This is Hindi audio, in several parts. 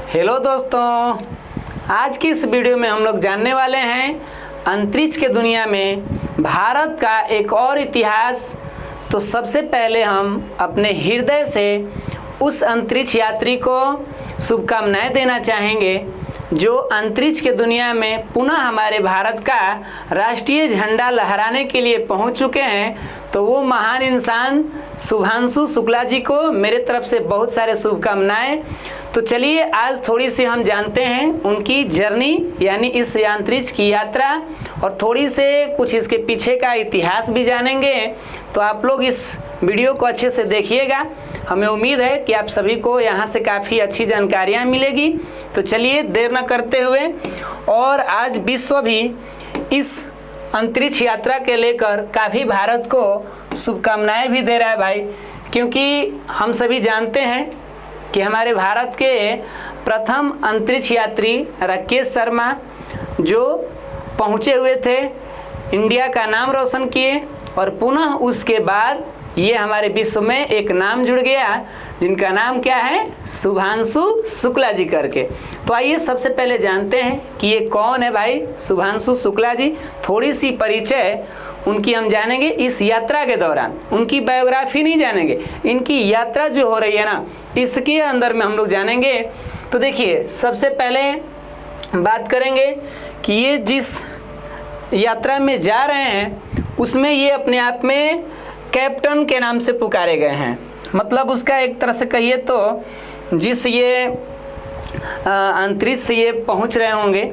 हेलो दोस्तों, आज की इस वीडियो में हम लोग जानने वाले हैं अंतरिक्ष के दुनिया में भारत का एक और इतिहास। तो सबसे पहले हम अपने हृदय से उस अंतरिक्ष यात्री को शुभकामनाएं देना चाहेंगे जो अंतरिक्ष के दुनिया में पुनः हमारे भारत का राष्ट्रीय झंडा लहराने के लिए पहुंच चुके हैं। तो वो महान इंसान शुभांशु शुक्ला जी को मेरे तरफ से बहुत सारे शुभकामनाएं। तो चलिए आज थोड़ी सी हम जानते हैं उनकी जर्नी यानी इस अंतरिक्ष की यात्रा, और थोड़ी से कुछ इसके पीछे का इतिहास भी जानेंगे। तो आप लोग इस वीडियो को अच्छे से देखिएगा। हमें उम्मीद है कि आप सभी को यहाँ से काफ़ी अच्छी जानकारियाँ मिलेगी। तो चलिए देर न करते हुए, और आज विश्व भी इस अंतरिक्ष यात्रा के लेकर काफ़ी भारत को शुभकामनाएं भी दे रहा है भाई, क्योंकि हम सभी जानते हैं कि हमारे भारत के प्रथम अंतरिक्ष यात्री राकेश शर्मा जो पहुँचे हुए थे, इंडिया का नाम रोशन किए, और पुनः उसके बाद ये हमारे विश्व में एक नाम जुड़ गया जिनका नाम क्या है, शुभांशु शुक्ला जी करके। तो आइए सबसे पहले जानते हैं कि ये कौन है भाई शुभांशु शुक्ला जी। थोड़ी सी परिचय उनकी हम जानेंगे इस यात्रा के दौरान। उनकी बायोग्राफी नहीं जानेंगे, इनकी यात्रा जो हो रही है ना, इसके अंदर में हम लोग जानेंगे। तो देखिए सबसे पहले बात करेंगे कि ये जिस यात्रा में जा रहे हैं उसमें ये अपने आप में कैप्टन के नाम से पुकारे गए हैं। मतलब उसका एक तरह से कहिए तो जिस ये अंतरिक्ष से ये पहुंच रहे होंगे,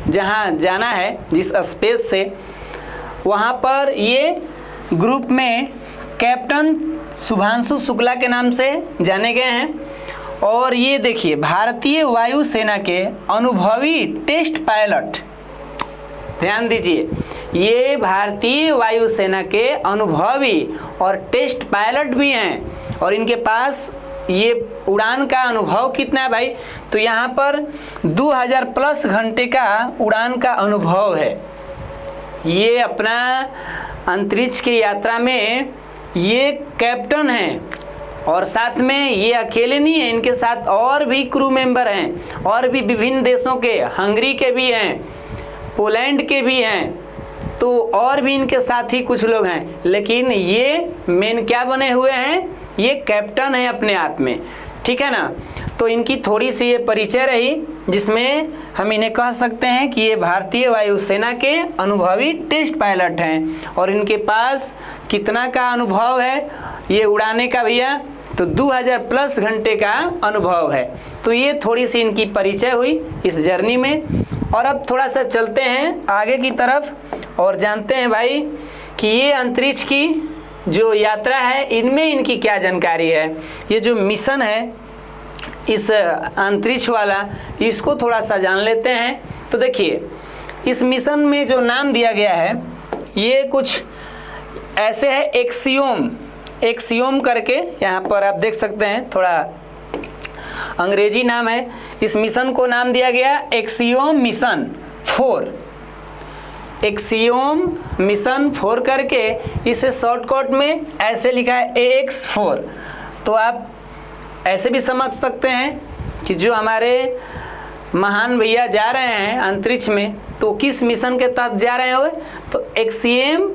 जहां जाना है जिस स्पेस से, वहां पर ये ग्रुप में कैप्टन शुभांशु शुक्ला के नाम से जाने गए हैं। और ये देखिए भारतीय वायुसेना के अनुभवी टेस्ट पायलट, ध्यान दीजिए, ये भारतीय वायुसेना के अनुभवी और टेस्ट पायलट भी हैं। और इनके पास ये उड़ान का अनुभव कितना है भाई, तो यहाँ पर 2000 प्लस घंटे का उड़ान का अनुभव है। ये अपना अंतरिक्ष की यात्रा में ये कैप्टन हैं, और साथ में ये अकेले नहीं है, इनके साथ और भी क्रू मेंबर हैं, और भी विभिन्न देशों के, हंगरी के भी हैं, पोलैंड के भी हैं, तो और भी इनके साथ ही कुछ लोग हैं। लेकिन ये मेन क्या बने हुए हैं, ये कैप्टन है अपने आप में, ठीक है ना। तो इनकी थोड़ी सी ये परिचय रही जिसमें हम इन्हें कह सकते हैं कि ये भारतीय वायुसेना के अनुभवी टेस्ट पायलट हैं। और इनके पास कितना का अनुभव है ये उड़ाने का भैया, तो 2000 प्लस घंटे का अनुभव है। तो ये थोड़ी सी इनकी परिचय हुई इस जर्नी में। और अब थोड़ा सा चलते हैं आगे की तरफ और जानते हैं भाई कि ये अंतरिक्ष की जो यात्रा है इनमें इनकी क्या जानकारी है। ये जो मिशन है इस अंतरिक्ष वाला, इसको थोड़ा सा जान लेते हैं। तो देखिए इस मिशन में जो नाम दिया गया है ये कुछ ऐसे है, एक्सियोम करके, यहाँ पर आप देख सकते हैं, थोड़ा अंग्रेजी नाम है। इस मिशन को नाम दिया गया एक्सियोम मिशन 4, एक्सियोम मिशन 4 करके, इसे शॉर्टकट में ऐसे लिखा है AX4। तो आप ऐसे भी समझ सकते हैं कि जो हमारे महान भैया जा रहे हैं अंतरिक्ष में, तो किस मिशन के तहत जा रहे हैं, तो एक्सियोम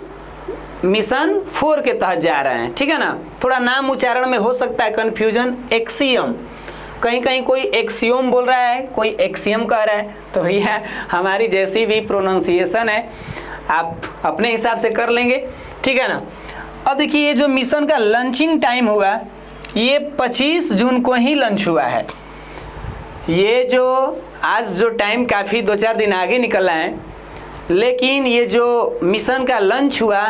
मिशन 4 के तहत जा रहे हैं, ठीक है ना। थोड़ा नाम उच्चारण में हो सकता है कन्फ्यूजन, एक्सियम, कहीं कहीं कोई एक्सियोम बोल रहा है, कोई एक्सियम कह रहा है। तो भैया हमारी जैसी भी प्रोनाउंसिएशन है आप अपने हिसाब से कर लेंगे, ठीक है ना। अब देखिए ये जो मिशन का लॉन्चिंग टाइम हुआ ये 25 जून को ही लॉन्च हुआ है। ये जो आज जो टाइम काफ़ी 2-4 दिन आगे निकला है, लेकिन ये जो मिशन का लॉन्च हुआ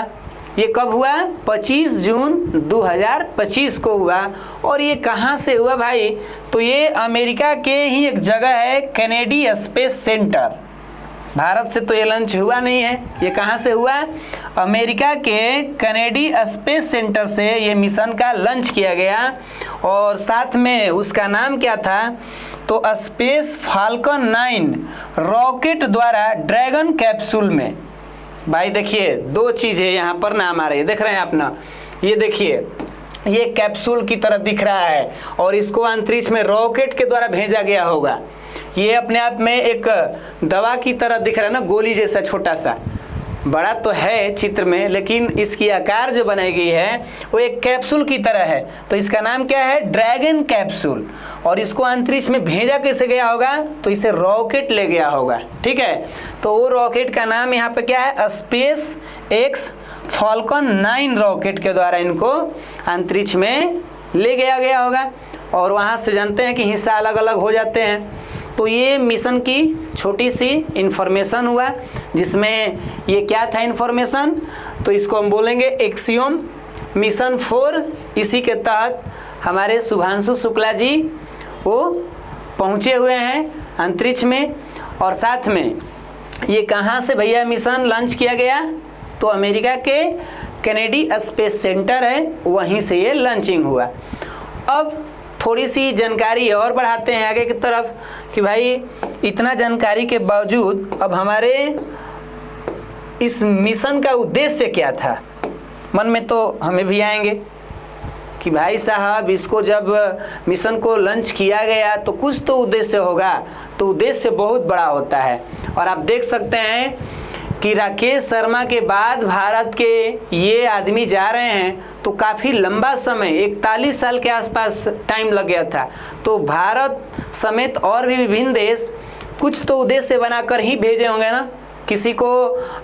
ये कब हुआ, 25 जून 2025 को हुआ। और ये कहाँ से हुआ भाई, तो ये अमेरिका के ही एक जगह है, कैनेडी स्पेस सेंटर। भारत से तो ये लॉन्च हुआ नहीं है, ये कहाँ से हुआ, अमेरिका के कैनेडी स्पेस सेंटर से ये मिशन का लॉन्च किया गया। और साथ में उसका नाम क्या था, तो स्पेस फाल्कन 9 रॉकेट द्वारा ड्रैगन कैप्सूल में। भाई देखिए 2 चीज़ें यहाँ पर नाम आ रही है, देख रहे हैं आप ना, ये देखिए ये कैप्सूल की तरह दिख रहा है और इसको अंतरिक्ष में रॉकेट के द्वारा भेजा गया होगा। ये अपने आप में एक दवा की तरह दिख रहा है ना, गोली जैसा छोटा सा, बड़ा तो है चित्र में, लेकिन इसकी आकार जो बनाई गई है वो एक कैप्सूल की तरह है। तो इसका नाम क्या है? Dragon capsule. और इसको अंतरिक्ष में भेजा कैसे गया होगा? तो इसे रॉकेट ले गया होगा। ठीक है, तो वो रॉकेट का नाम यहाँ पे क्या है? स्पेस एक्स फॉल्कन 9 रॉकेट के द्वारा इनको अंतरिक्ष में ले गया होगा। और वहाँ से जानते हैं कि हिस्सा अलग अलग हो जाते हैं। तो ये मिशन की छोटी सी इन्फॉर्मेशन हुआ, जिसमें ये क्या था इन्फॉर्मेशन, तो इसको हम बोलेंगे एक्सियोम मिशन 4। इसी के तहत हमारे शुभांशु शुक्ला जी वो पहुँचे हुए हैं अंतरिक्ष में। और साथ में ये कहाँ से भैया मिशन लॉन्च किया गया? तो अमेरिका के कैनेडी स्पेस सेंटर है, वहीं से ये लॉन्चिंग हुआ। अब थोड़ी सी जानकारी और बढ़ाते हैं आगे की तरफ कि भाई इतना जानकारी के बावजूद अब हमारे इस मिशन का उद्देश्य क्या था? मन में तो हमें भी आएंगे कि भाई साहब इसको जब मिशन को लॉन्च किया गया तो कुछ तो उद्देश्य होगा। तो उद्देश्य बहुत बड़ा होता है। और आप देख सकते हैं कि राकेश शर्मा के बाद भारत के ये आदमी जा रहे हैं, तो काफ़ी लंबा समय 41 साल के आसपास टाइम लग गया था। तो भारत समेत और भी विभिन्न देश कुछ तो उद्देश्य बनाकर ही भेजे होंगे ना। किसी को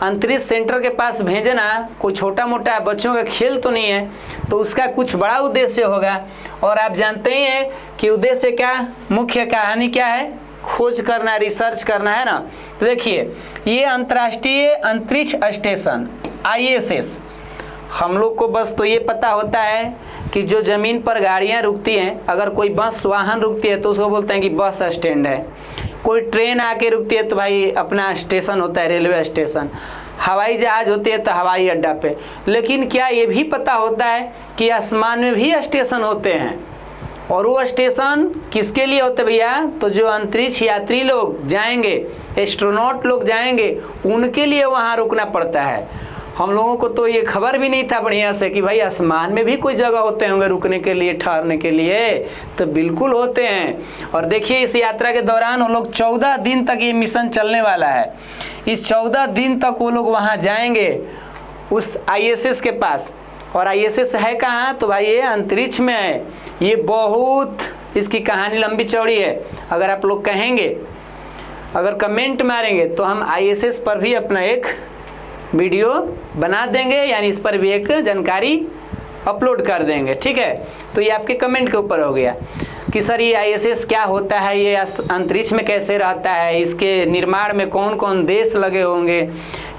अंतरिक्ष सेंटर के पास भेजना कोई छोटा मोटा बच्चों का खेल तो नहीं है, तो उसका कुछ बड़ा उद्देश्य होगा। और आप जानते ही हैं कि उद्देश्य क्या, मुख्य कहानी क्या है? खोज करना, रिसर्च करना, है ना। तो देखिए ये अंतर्राष्ट्रीय अंतरिक्ष स्टेशन ISS, हम लोग को बस तो ये पता होता है कि जो ज़मीन पर गाड़ियाँ रुकती हैं, अगर कोई बस वाहन रुकती है तो उसको बोलते हैं कि बस स्टैंड है। कोई ट्रेन आके रुकती है तो भाई अपना स्टेशन होता है, रेलवे स्टेशन। हवाई जहाज़ होती है तो हवाई अड्डा पे। लेकिन क्या ये भी पता होता है कि आसमान में भी स्टेशन होते हैं? और वो स्टेशन किसके लिए होते भैया? तो जो अंतरिक्ष यात्री लोग जाएंगे, एस्ट्रोनॉट लोग जाएंगे, उनके लिए वहाँ रुकना पड़ता है। हम लोगों को तो ये खबर भी नहीं था बढ़िया से कि भाई आसमान में भी कोई जगह होते होंगे रुकने के लिए, ठहरने के लिए। तो बिल्कुल होते हैं। और देखिए इस यात्रा के दौरान वो लोग 14 दिन तक ये मिशन चलने वाला है। इस 14 दिन तक वो लोग वहाँ जाएंगे उस ISS के पास। और ISS है कहाँ? तो भाई ये अंतरिक्ष में है। ये बहुत, इसकी कहानी लंबी चौड़ी है। अगर आप लोग कहेंगे, अगर कमेंट मारेंगे तो हम ISS पर भी अपना एक वीडियो बना देंगे, यानी इस पर भी एक जानकारी अपलोड कर देंगे। ठीक है, तो ये आपके कमेंट के ऊपर हो गया कि सर ये ISS क्या होता है, ये अंतरिक्ष में कैसे रहता है, इसके निर्माण में कौन कौन देश लगे होंगे,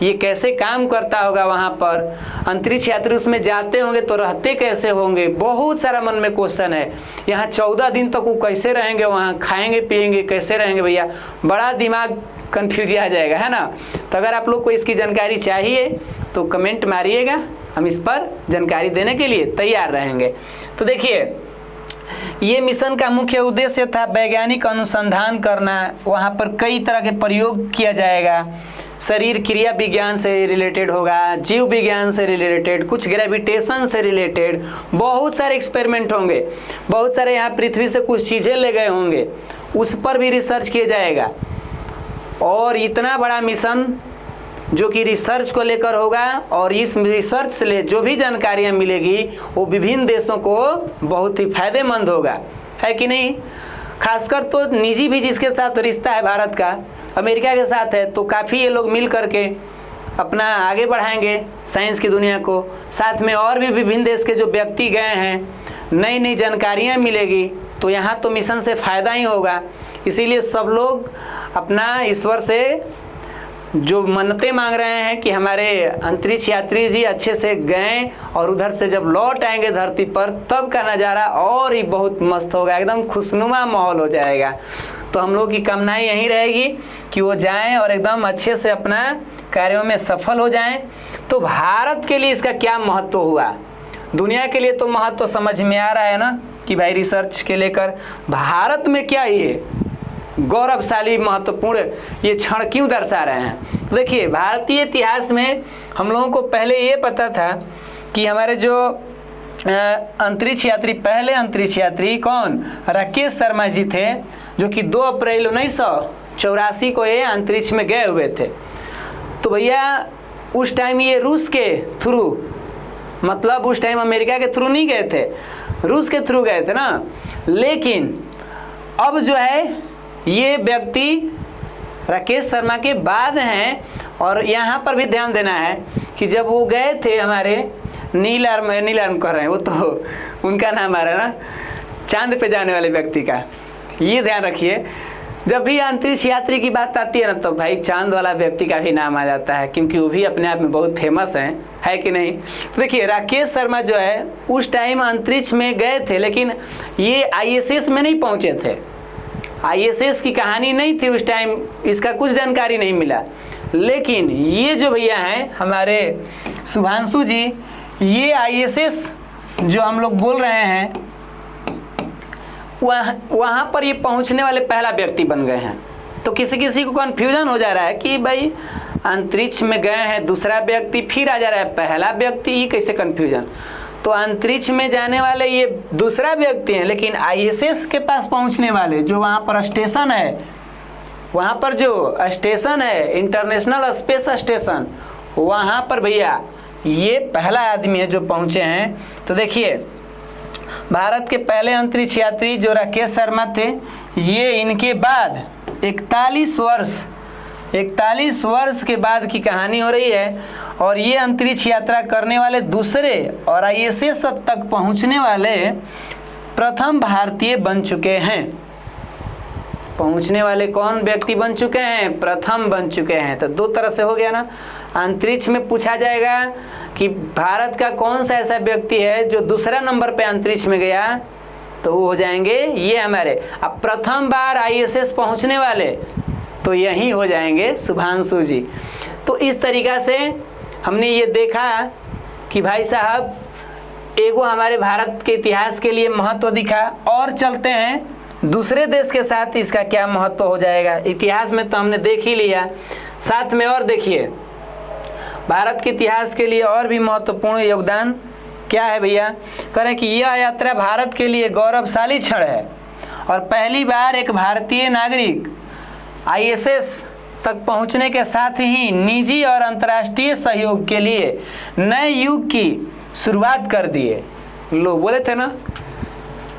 ये कैसे काम करता होगा, वहाँ पर अंतरिक्ष यात्री उसमें जाते होंगे तो रहते कैसे होंगे। बहुत सारा मन में क्वेश्चन है। यहाँ 14 दिन तक वो कैसे रहेंगे, वहाँ खाएंगे पिएंगे कैसे रहेंगे भैया? बड़ा दिमाग कन्फ्यूज आ जाएगा, है ना। तो अगर आप लोग को इसकी जानकारी चाहिए तो कमेंट मारिएगा, हम इस पर जानकारी देने के लिए तैयार रहेंगे। तो देखिए ये मिशन का मुख्य उद्देश्य था वैज्ञानिक अनुसंधान करना। वहाँ पर कई तरह के प्रयोग किया जाएगा। शरीर क्रिया विज्ञान से रिलेटेड होगा, जीव विज्ञान से रिलेटेड, कुछ ग्रेविटेशन से रिलेटेड, बहुत सारे एक्सपेरिमेंट होंगे। बहुत सारे यहाँ पृथ्वी से कुछ चीज़ें ले गए होंगे, उस पर भी रिसर्च किया जाएगा। और इतना बड़ा मिशन जो कि रिसर्च को लेकर होगा, और इस रिसर्च से जो भी जानकारियाँ मिलेगी वो विभिन्न देशों को बहुत ही फायदेमंद होगा, है कि नहीं। खासकर तो निजी भी जिसके साथ रिश्ता है भारत का, अमेरिका के साथ है, तो काफ़ी ये लोग मिल करके अपना आगे बढ़ाएंगे साइंस की दुनिया को। साथ में और भी विभिन्न देश के जो व्यक्ति गए हैं, नई नई जानकारियाँ मिलेगी, तो यहाँ तो मिशन से फ़ायदा ही होगा। इसीलिए सब लोग अपना ईश्वर से जो मन्नतें मांग रहे हैं कि हमारे अंतरिक्ष यात्री जी अच्छे से गए और उधर से जब लौट आएंगे धरती पर, तब का नज़ारा और ही बहुत मस्त होगा, एकदम खुशनुमा माहौल हो जाएगा। तो हम लोग की कामनाएं यही रहेगी कि वो जाएं और एकदम अच्छे से अपना कार्यों में सफल हो जाएं। तो भारत के लिए इसका क्या महत्व हुआ, दुनिया के लिए तो महत्व समझ में आ रहा है ना कि भाई रिसर्च के लेकर भारत में क्या ये गौरवशाली महत्वपूर्ण ये क्षण क्यों दर्शा रहे हैं। तो देखिए भारतीय इतिहास में हम लोगों को पहले ये पता था कि हमारे जो अंतरिक्ष यात्री, पहले अंतरिक्ष यात्री कौन? राकेश शर्मा जी थे, जो कि 2 अप्रैल 1984 को ये अंतरिक्ष में गए हुए थे। तो भैया उस टाइम ये रूस के थ्रू, मतलब उस टाइम अमेरिका के थ्रू नहीं गए थे, रूस के थ्रू गए थे ना। लेकिन अब जो है ये व्यक्ति राकेश शर्मा के बाद हैं। और यहाँ पर भी ध्यान देना है कि जब वो गए थे हमारे नील आर्मस्ट्रांग कर रहे हैं, वो तो उनका नाम आ रहा है ना, चांद पे जाने वाले व्यक्ति का, ये ध्यान रखिए। जब भी अंतरिक्ष यात्री की बात आती है ना, तो भाई चांद वाला व्यक्ति का भी नाम आ जाता है, क्योंकि वो भी अपने आप में बहुत फेमस हैं, है कि नहीं। तो देखिए राकेश शर्मा जो है उस टाइम अंतरिक्ष में गए थे, लेकिन ये ISS में नहीं पहुंचे थे। ISS की कहानी नहीं थी उस टाइम, इसका कुछ जानकारी नहीं मिला। लेकिन ये जो भैया हैं हमारे शुभांशु जी, ये ISS जो हम लोग बोल रहे हैं, वहाँ पर ये पहुँचने वाले पहला व्यक्ति बन गए हैं। तो किसी किसी को कन्फ्यूजन हो जा रहा है कि भाई अंतरिक्ष में गए हैं दूसरा व्यक्ति, फिर आ जा रहा है पहला व्यक्ति, ये कैसे कन्फ्यूजन। तो अंतरिक्ष में जाने वाले ये दूसरा व्यक्ति हैं, लेकिन ISS के पास पहुँचने वाले जो वहाँ पर स्टेशन है, वहाँ पर जो स्टेशन है इंटरनेशनल स्पेस स्टेशन, वहाँ पर भैया ये पहला आदमी है जो पहुँचे हैं। तो देखिए भारत के पहले अंतरिक्ष यात्री जो राकेश शर्मा थे, ये इनके बाद 41 वर्ष के बाद की कहानी हो रही है। और ये अंतरिक्ष यात्रा करने वाले दूसरे और ISS तक पहुंचने वाले प्रथम भारतीय बन चुके हैं। पहुंचने वाले कौन व्यक्ति बन चुके हैं? प्रथम बन चुके हैं। तो 2 तरह से हो गया ना। अंतरिक्ष में पूछा जाएगा कि भारत का कौन सा ऐसा व्यक्ति है जो दूसरा नंबर पे अंतरिक्ष में गया, तो वो हो जाएंगे ये हमारे। अब प्रथम बार ISS पहुंचने वाले तो यही हो जाएंगे शुभांशु जी। तो इस तरीक़ा से हमने ये देखा कि भाई साहब एगो हमारे भारत के इतिहास के लिए महत्व दिखा। और चलते हैं दूसरे देश के साथ, इसका क्या महत्व हो जाएगा। इतिहास में तो हमने देख ही लिया, साथ में और देखिए भारत के इतिहास के लिए और भी महत्वपूर्ण योगदान क्या है भैया। करें कि यह यात्रा भारत के लिए गौरवशाली क्षण है और पहली बार एक भारतीय नागरिक ISS तक पहुंचने के साथ ही निजी और अंतर्राष्ट्रीय सहयोग के लिए नए युग की शुरुआत कर दिए। लोग बोले थे ना,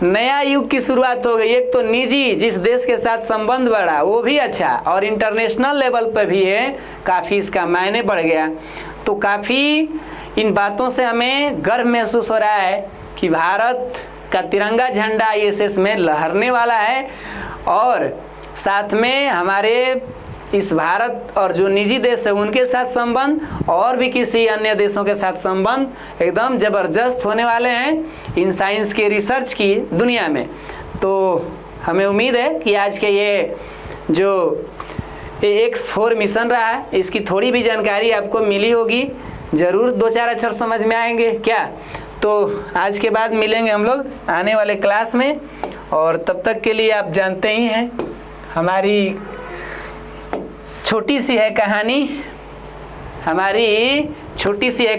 नया युग की शुरुआत हो गई। एक तो निजी जिस देश के साथ संबंध बढ़ा वो भी अच्छा, और इंटरनेशनल लेवल पर भी है काफ़ी इसका मायने बढ़ गया। तो काफ़ी इन बातों से हमें गर्व महसूस हो रहा है कि भारत का तिरंगा झंडा ISS में लहरने वाला है। और साथ में हमारे इस भारत और जो निजी देश है उनके साथ संबंध और भी किसी अन्य देशों के साथ संबंध एकदम ज़बरदस्त होने वाले हैं इन साइंस के रिसर्च की दुनिया में। तो हमें उम्मीद है कि आज के ये जो X4 मिशन रहा है इसकी थोड़ी भी जानकारी आपको मिली होगी, ज़रूर 2-4 अक्षर समझ में आएंगे क्या। तो आज के बाद मिलेंगे हम लोग आने वाले क्लास में, और तब तक के लिए आप जानते ही हैं हमारी छोटी सी है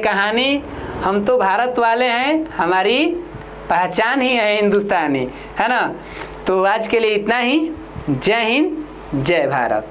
कहानी, हम तो भारत वाले हैं, हमारी पहचान ही है हिंदुस्तानी, है ना। तो आज के लिए इतना ही। जय हिंद, जय भारत।